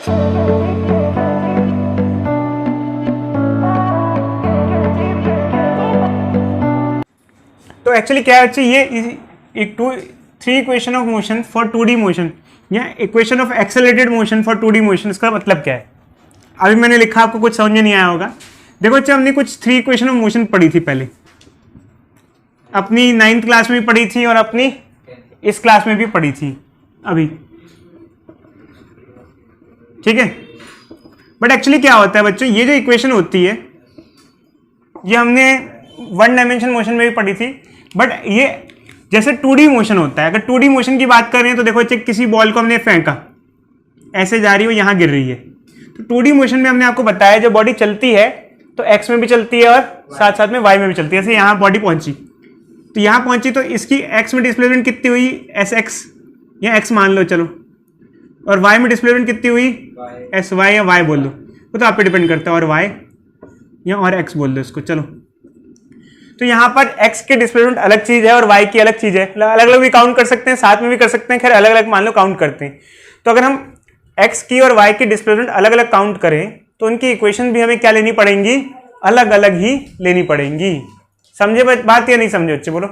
तो एक्चुअली क्या है बच्चे, ये three equation of motion for 2D motion या equation of accelerated motion for 2D motion, इसका मतलब क्या है? अभी मैंने लिखा, आपको कुछ समझ में नहीं आया होगा। देखो बच्चे, हमने कुछ थ्री इक्वेशन ऑफ मोशन पढ़ी थी पहले, अपनी 9th क्लास में भी पढ़ी थी और अपनी इस क्लास में भी पढ़ी थी अभी, ठीक है। बट एक्चुअली क्या होता है बच्चों, ये जो इक्वेशन होती है ये हमने 1 डायमेंशन मोशन में भी पढ़ी थी, बट ये जैसे 2D मोशन होता है। अगर 2D मोशन की बात कर रहे हैं तो देखो बच्चे, किसी बॉल को हमने फेंका, ऐसे जा रही है, यहां गिर रही है, तो 2D मोशन में हमने आपको बताया जब बॉडी चलती है तो x में भी चलती है और साथ साथ में y में भी चलती है। जैसे यहाँ बॉडी पहुंची, तो यहाँ पहुंची तो इसकी x में डिस्प्लेसमेंट कितनी हुई, sx या x मान लो चलो, और y में डिस्प्लेसमेंट कितनी हुई, sy या y बोल दो, वो तो आप पे डिपेंड करता है, और y या और x बोल दो इसको, चलो। तो यहाँ पर x के डिस्प्लेसमेंट अलग चीज है और y की अलग चीज है, अलग अलग भी काउंट कर सकते हैं, साथ में भी कर सकते हैं, खैर अलग अलग मान लो काउंट करते हैं। तो अगर हम x की और y की डिस्प्लेसमेंट अलग अलग काउंट करें तो उनकी इक्वेशन भी हमें क्या लेनी पड़ेंगी, अलग अलग ही लेनी पड़ेंगी। समझे बात या नहीं समझे बच्चे? बोलो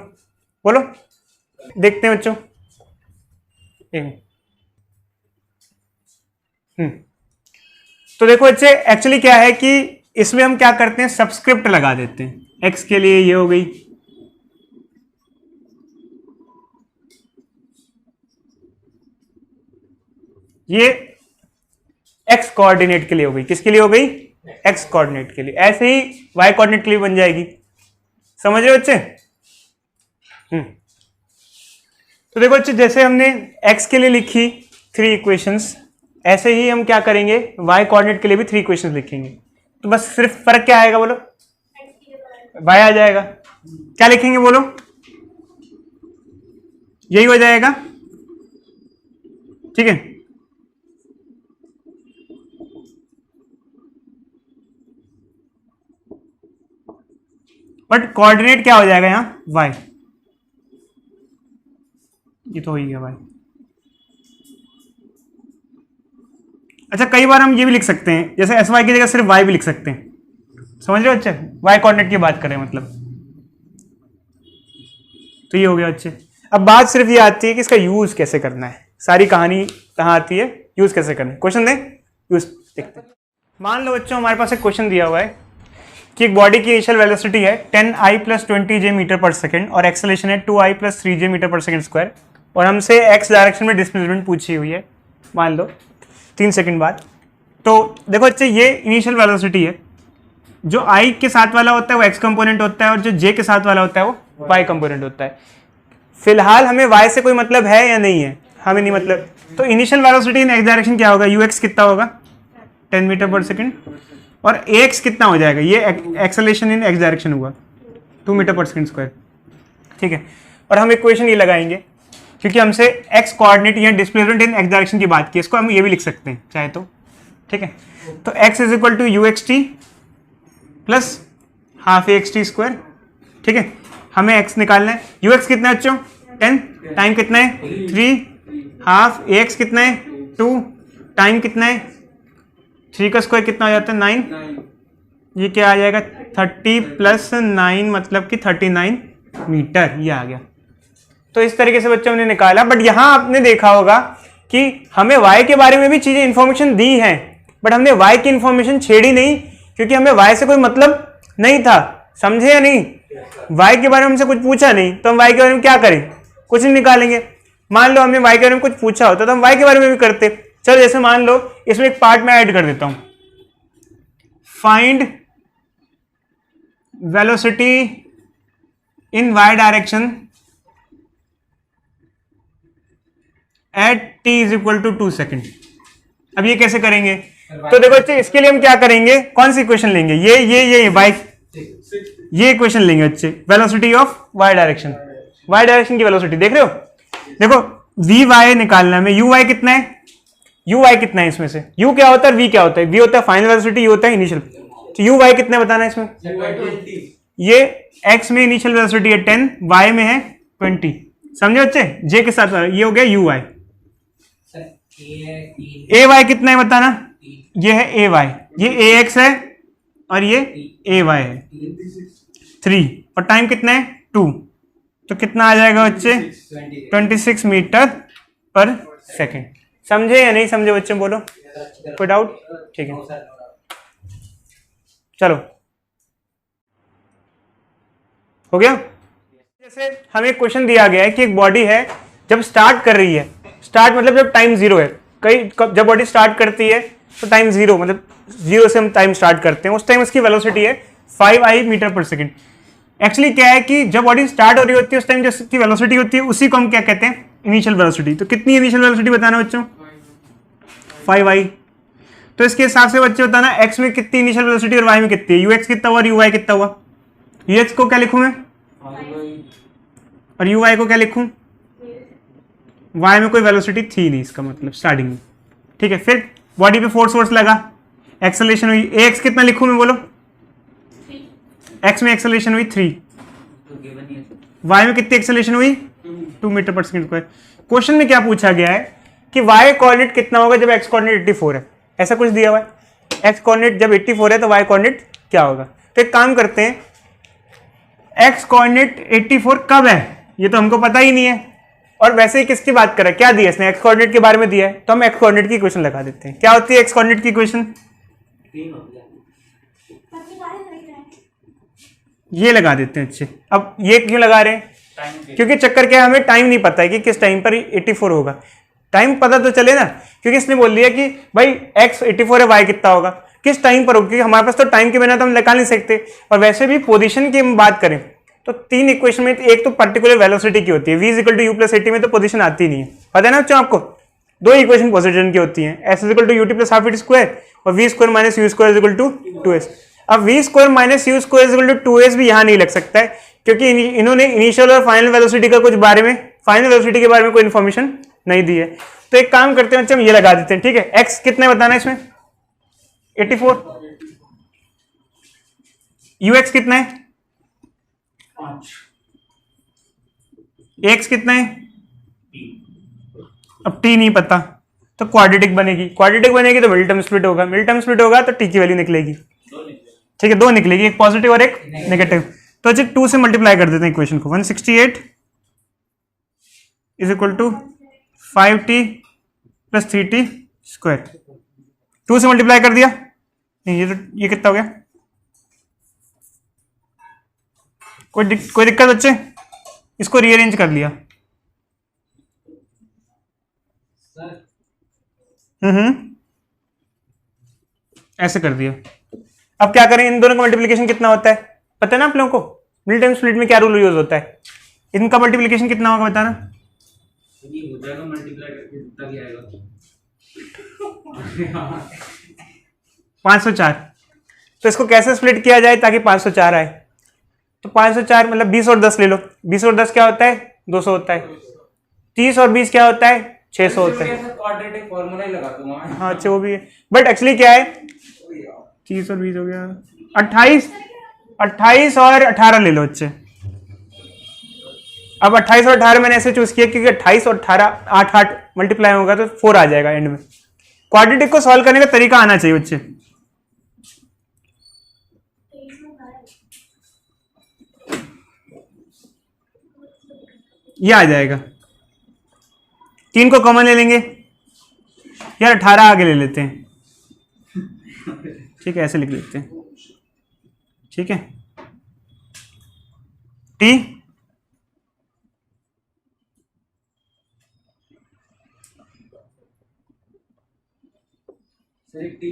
बोलो, देखते हैं बच्चों। तो देखो बच्चे, एक्चुअली क्या है कि इसमें हम क्या करते हैं, सबस्क्रिप्ट लगा देते हैं। x के लिए ये हो गई, ये x कोऑर्डिनेट के लिए हो गई, किसके लिए हो गई, x कोऑर्डिनेट के लिए। ऐसे ही y कोऑर्डिनेट के लिए बन जाएगी, समझ रहे बच्चे? तो देखो बच्चे, जैसे हमने x के लिए लिखी 3 इक्वेशंस, ऐसे ही हम क्या करेंगे, y कोऑर्डिनेट के लिए भी 3 इक्वेशंस लिखेंगे। तो बस सिर्फ फर्क क्या आएगा बोलो, y आ जाएगा। क्या लिखेंगे बोलो, यही हो जाएगा, ठीक है। बट कोऑर्डिनेट क्या हो जाएगा यहाँ, y, ये तो हो ही गया y। अच्छा, कई बार हम ये भी लिख सकते हैं, जैसे sy की जगह सिर्फ y भी लिख सकते हैं, समझ रहे हो बच्चे? y कोऑर्डिनेट की बात करें मतलब, तो ये हो गया बच्चे। अब बात सिर्फ ये आती है कि इसका यूज कैसे करना है, सारी कहानी कहाँ आती है, यूज कैसे करना है। क्वेश्चन दें, यूज देखते हैं। मान लो बच्चों, हमारे पास एक क्वेश्चन दिया हुआ है कि एक बॉडी की इनिशियल वेलोसिटी है 10i + 20j मीटर पर सेकेंड और एक्सेलरेशन है 2i + 3j मीटर पर सेकेंड स्क्वायर, और हमसे x डायरेक्शन में डिस्प्लेसमेंट पूछी हुई है, मान लो 3 सेकंड बाद। तो देखो बच्चे, ये इनिशियल वेलोसिटी है, जो i के साथ वाला होता है वो x कंपोनेंट होता है और जो j के साथ वाला होता है वो y कंपोनेंट होता है। फिलहाल हमें y से कोई मतलब है या नहीं है, हमें नहीं मतलब। तो इनिशियल वेलोसिटी इन x डायरेक्शन क्या होगा, ux कितना होगा, 10 मीटर पर सेकेंड, और ax कितना हो जाएगा, ये एक्सेलरेशन इन x डायरेक्शन हुआ 2 मीटर पर सेकेंड स्क्वायर, ठीक है। और हम इक्वेशन ये लगाएंगे क्योंकि हमसे x कोऑर्डिनेट या डिस्प्लेसमेंट इन x डायरेक्शन की बात की, इसको हम ये भी लिख सकते हैं चाहे तो, ठीक है। तो x = uxt plus half axt square, ठीक है। हमें x निकालना है, ux कितना है बच्चों, 10, टाइम कितना है 3, हाफ ax कितना है 2, टाइम कितना है 3 का स्क्वायर कितना हो जाता है 9, ये क्या आ जाएगा 30 + 9 मतलब कि 39 मीटर, ये आ गया। तो इस तरीके से बच्चों ने निकाला। बट यहां आपने देखा होगा कि हमें y के बारे में भी चीजें इंफॉर्मेशन दी हैं, बट हमने y की इंफॉर्मेशन छेड़ी नहीं, क्योंकि हमें y से कोई मतलब नहीं था, समझे या नहीं? y के बारे में हमसे कुछ पूछा नहीं, तो हम y के बारे में क्या करें, कुछ नहीं निकालेंगे। मान लो हमें y के बारे में कुछ पूछा होता तो हम y के बारे में भी करते। चलो, जैसे मान लो इसमें एक पार्ट में ऐड कर देता हूं, find velocity in y direction at t = 2 second. अब ये कैसे करेंगे? तो देखो बच्चे, इसके लिए हम क्या करेंगे, कौन सी इक्वेशन लेंगे, ये y, ये इक्वेशन लेंगे बच्चे, velocity of y direction, y direction की वेलोसिटी देख रहे हो। देखो vy निकालना है, uy कितना है, uy कितना है इसमें से, u क्या होता है, v क्या होता है, v होता है फाइनल वेलोसिटी, u होता है इनिशियल। तो uy कितना बताना है इसमें, ये x में इनिशियल वेलोसिटी है 10, y में है 20, समझे बच्चे, j के साथ ये हो गया uy, ए वाई कितना है बताना। ये है ए वाई, ये ए एक्स है और ये ए वाई है 3, और टाइम कितना है 2, तो कितना आ जाएगा बच्चे 26 मीटर पर सेकेंड। समझे या नहीं समझे बच्चे, बोलो कोई डाउट? ठीक है चलो हो गया। जैसे हमें क्वेश्चन दिया गया है कि एक बॉडी है जब स्टार्ट कर रही है, स्टार्ट मतलब जब टाइम जीरो है, जब बॉडी स्टार्ट करती है तो टाइम जीरो मतलब जीरो से हम टाइम स्टार्ट करते हैं, उस टाइम उसकी वेलोसिटी है 5i मीटर पर सेकेंड। एक्चुअली क्या है कि जब बॉडी स्टार्ट हो रही होती है उस टाइम जो उसकी वेलोसिटी होती है उसी को हम क्या कहते हैं, इनिशियल वेलोसिटी। तो कितनी इनिशियल वेलोसिटी बताना बच्चों 5i। तो इसके हिसाब से बच्चे बताना x में कितनी इनिशियल वेलोसिटी और y में कितनी है, ux कितना हुआ और uy कितना हुआ। ux को क्या लिखूं मैं और uy को क्या लिखूं, y में कोई वेलोसिटी थी नहीं इसका मतलब स्टार्टिंग में, ठीक है। फिर बॉडी पे फोर्स लगा, एक्सेलरेशन हुई, ax कितना लिखूं मैं बोलो, x में एक्सेलरेशन हुई 3, y में कितनी एक्सेलरेशन हुई 2 मीटर पर सेकंड स्क्वायर। क्वेश्चन में क्या पूछा गया है कि y कोऑर्डिनेट कितना होगा जब x कोऑर्डिनेट 84 है, ऐसा कुछ दिया हुआ है। x कोऑर्डिनेट जब 84 है तो y कोऑर्डिनेट क्या होगा। तो एक काम करते हैं, x कोऑर्डिनेट 84 कब है ये तो हमको पता ही नहीं है, और वैसे ही किसकी बात कर रहा है, क्या दिया इसने, x कोऑर्डिनेट के बारे में दिया है, तो हम x कोऑर्डिनेट की इक्वेशन लगा देते हैं। क्या होती है x कोऑर्डिनेट की इक्वेशन, ये लगा देते हैं। अच्छे, अब ये क्यों लगा रहे हैं, क्योंकि चक्कर क्या है, हमें टाइम नहीं पता है कि किस टाइम पर 84 होगा। टाइम पता तो चले ना, क्योंकि इसने बोल दिया कि भाई x 84 है, y कितना होगा, किस टाइम पर होगा, क्योंकि हमारे पास तो टाइम के बिना तो हम निकाल नहीं सकते। और वैसे भी पोजीशन की हम बात करें तो 3 इक्वेशन में एक तो पर्टिकुलर वेलोसिटी की होती है, v equal to u plus 80 में तो पोजीशन आती नहीं है, पता है ना बच्चों आपको। 2 इक्वेशन पोजीशन की होती हैं, s equal to ut plus half at square और v square minus u square equal to 2s। अब v square minus u square equal to 2s भी यहाँ नहीं लग सकता है, क्योंकि इन्होंने इनिशियल और फाइनल वेलोसिटी का कुछ बारे में, फाइनल वेलोसिटी के बारे में कोई इन्फॉर्मेशन नहीं दी है। तो एक काम करते हैं बच्चे, हम ये लगा देते हैं, ठीक है। x कितने बताना है इसमें 84, ux कितना है 5, x कितना है, अब t नहीं पता तो क्वाड्रेटिक बनेगी, क्वाड्रेटिक बनेगी तो मिड टर्म स्प्लिट होगा, मिड टर्म स्प्लिट होगा तो t की वैल्यू निकलेगी, ठीक है, 2 निकलेगी, एक पॉजिटिव और एक नेगेटिव। तो अच्छा 2 से मल्टीप्लाई कर देते हैं इक्वेशन को, 168 is equal to 5t plus 3t square. 2 से मल्टीप्लाई कर दिया, नहीं ये कितना हो गया, कोई दिक्कत बच्चे, इसको रीअरेंज कर लिया। ऐसे कर दिया। अब क्या करें, इन दोनों का मल्टीप्लिकेशन कितना होता है पता है ना आप लोगों को, मिड टर्म स्प्लिट में क्या रूल यूज होता है, इनका मल्टीप्लिकेशन कितना होगा बताना। हो जाएगा मल्टीप्लाई करके जितना भी आएगा 504। तो इसको कैसे स्प्लिट किया जाए ताकि 504 आए, तो 504 मतलब 20 और 10 ले लो, 20 और 10 क्या होता है 200 होता है, 30 और 20 क्या होता है 600 होता है। क्वाड्रेटिक फार्मूला ही लगा दूंगा मैं। हाँ अच्छा वो भी है, बट एक्चुअली क्या है 30 और 20 हो गया 28 और 18 ले लो अच्छे। अब 28 और 18 मैंने ऐसे चूज किया क्योंकि 28 और 18 8 मल्टीप्लाई होगा तो 4 आ जाएगा एंड में। क्वाड्रेटिक को सॉल्व करने का तरीका आना चाहिए बच्चे। ये आ जाएगा, 3 को कॉमन ले लेंगे यार, 18 आगे ले लेते हैं, ठीक है ऐसे लिख लेते हैं, ठीक है। टी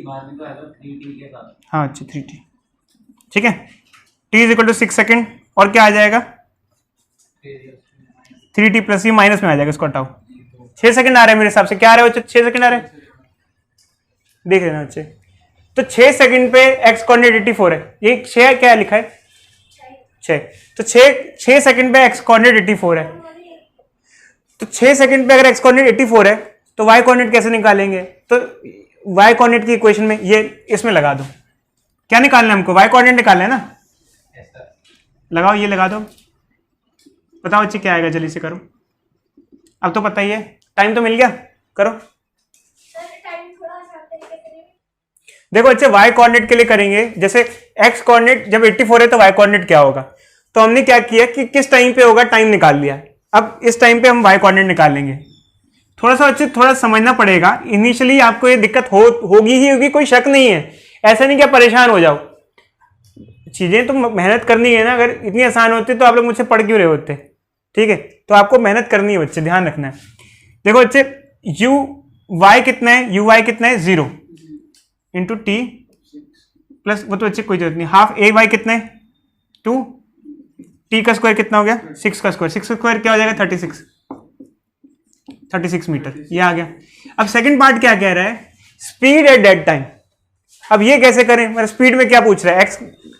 बाद में तो आएगा 3t के साथ, हाँ अच्छा 3t, ठीक है। t is equal to 6 second और क्या आ जाएगा 3t प्लस ये माइनस में आ जाएगा, इसको हटाओ 6 सेकंड आ रहे हैं मेरे हिसाब से, क्या आ रहे हैं बच्चे 6 सेकंड आ रहे हैं, देख लेना बच्चे। तो 6 सेकंड पे x कोऑर्डिनेट 84 है, ये 6 क्या लिखा है 6, तो 6 सेकंड पे x कोऑर्डिनेट 84 है, तो 6 सेकंड पे अगर x कोऑर्डिनेट 84 है तो y कोऑर्डिनेट कैसे निकालेंगे, तो y कोऑर्डिनेट की इक्वेशन में ये इसमें लगा दो, क्या निकालना है हमको y कोऑर्डिनेट निकालना है ना, लगाओ ये लगा दो, बताओ बच्चे क्या आएगा, जल्दी से करो, अब तो पता ही है, टाइम तो मिल गया, करो देखो बच्चे y कोऑर्डिनेट के लिए करेंगे, जैसे x कोऑर्डिनेट जब 84 है तो y कोऑर्डिनेट क्या होगा, तो हमने क्या किया कि किस टाइम पे होगा टाइम निकाल लिया। अब इस टाइम पे हम y कोऑर्डिनेट निकालेंगे। थोड़ा सा बच्चे थोड़ा समझना पड़ेगा, इनिशियली आपको ये दिक्कत होगी ही होगी, कोई शक नहीं है, ऐसा नहीं क्या परेशान हो जाओ, चीजें तो मेहनत करनी है ना। अगर इतनी आसान होती तो आप लोग मुझसे पढ़ क्यों रहे होते, ठीक है। तो आपको मेहनत करनी है बच्चे, ध्यान रखना है। देखो बच्चे यू वाई कितना है, यू वाई कितना है 0 इंटू टी प्लस, वो तो बच्चे कोई जरूरत नहीं, हाफ ए वाई कितना है 2, टी का स्क्वायर कितना हो गया 6 का स्क्वायर, 6 का स्क्वायर क्या हो जाएगा 36 मीटर, ये आ गया। अब सेकंड पार्ट क्या कह रहा है, स्पीड एट दैट टाइम। अब ये कैसे करें, मतलब स्पीड में क्या पूछ रहा है, एक्स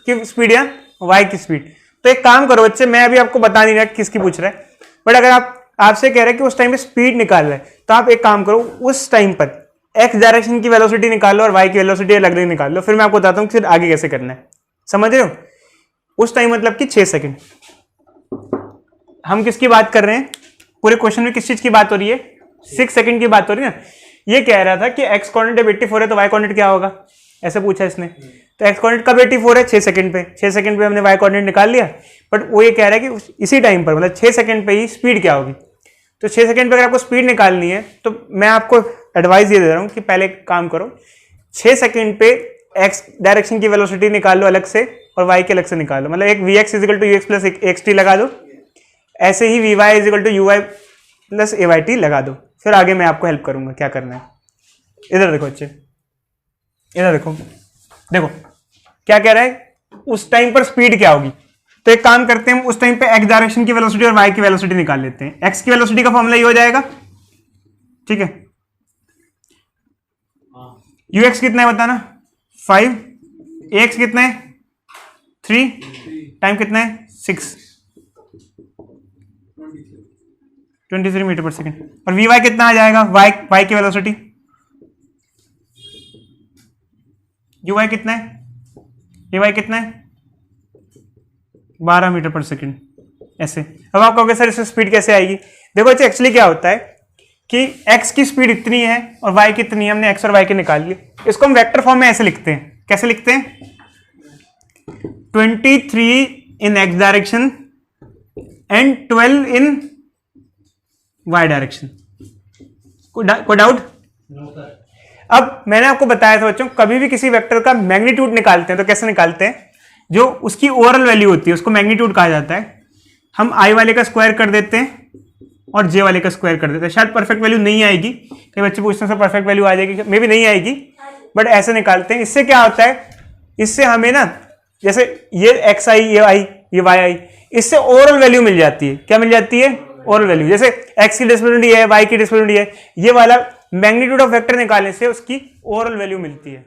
की स्पीड या वाई की स्पीड। तो एक काम करो बच्चे, मैं अभी आपको बता नहीं रहा किसकी पूछ रहा है, बट अगर आपसे कह रहा है कि उस टाइम पे स्पीड निकाल रहा है, तो आप एक काम करो, उस टाइम पर एक्स डायरेक्शन की वेलोसिटी निकालो और वाई की वेलोसिटी अलग अलग निकाल लो, फिर मैं आपको बताता हूँ फिर आगे कैसे करना है। समझ रहे हो, उस टाइम मतलब कि 6 सेकंड। हम किसकी बात कर रहे हैं, पूरे क्वेश्चन में किस चीज की बात हो रही है, 6 सेकंड की बात हो रही है ना। ये कह रहा था कि एक्स कोऑर्डिनेट 84 है तो वाई कोऑर्डिनेट क्या होगा, ऐसे पूछा इसने। तो एक्स कोऑर्डिनेट कब 84 है, 6 सेकंड पे, 6 सेकंड पे हमने वाई कोऑर्डिनेट निकाल लिया। बट वो ये कह रहा है कि इसी टाइम पर मतलब 6 सेकंड पे ही स्पीड क्या होगी। तो 6 सेकंड पे अगर आपको स्पीड निकालनी है तो मैं आपको एडवाइस ये दे रहा हूँ कि पहले काम करो, 6 सेकंड पे एक्स डायरेक्शन की वेलोसिटी निकाल लो अलग से और वाई के अलग से निकाल लो, मतलब एक v x is equal to u x plus x t लगा दो, ऐसे ही v y is equal to u y plus a y t लगा दो। फिर आगे मैं आपको हेल्प करूंगा क्या करना है। इधर देखो बच्चे, इधर देखो, देखो क्या कह रहा है, उस टाइम पर स्पीड क्या होगी। तो एक काम करते हैं, उस टाइम पे एक्स डायरेक्शन की वेलोसिटी और वाई की वेलोसिटी निकाल लेते हैं। एक्स की वेलोसिटी का फॉर्मूला ये हो जाएगा, ठीक है, यू एक्स कितना है बताना 5, ए एक्स कितना है 3, टाइम कितना है 6, 23 मीटर पर सेकंड। और वी वाई कितना आ जाएगा, वाई की वेलोसिटी, यू वाई कितना है, ए वाई कितना है 12 मीटर पर सेकंड, ऐसे। अब आप कहोगे सर इससे स्पीड कैसे आएगी। देखो अच्छा एक्चुअली क्या होता है कि x की स्पीड इतनी है और y कितनी है, हमने x और y के निकाल लिए। इसको हम वेक्टर फॉर्म में ऐसे लिखते हैं, कैसे लिखते हैं, 23 इन x direction and 12 in y direction. कोई डाउट? अब मैंने आपको बताया था बच्चों, कभी भी किसी वेक्टर का मैग्नीट्यूड निकालते हैं तो कैसे निकालते हैं, जो उसकी ओवरऑल वैल्यू होती है उसको मैग्नीट्यूड कहा जाता है। हम i वाले का स्क्वायर कर देते हैं और j वाले का स्क्वायर कर देते हैं। शायद परफेक्ट वैल्यू नहीं आएगी, कई बच्चे पूछते हैं सर परफेक्ट वैल्यू आ जाएगी, मे भी नहीं आएगी, बट ऐसे निकालते हैं। इससे क्या होता है, इससे हमें ना जैसे ये xi ये i ये yi, इससे ओवरऑल वैल्यू मिल जाती है। क्या मिल जाती है, ओवरऑल वैल्यू। जैसे x की डिस्प्लेसिमेंट है, y की डिस्प्लेसिमेंट है, ये वाला मैग्नीट्यूड ऑफ वेक्टर निकालने से उसकी ओवरऑल वैल्यू मिलती है।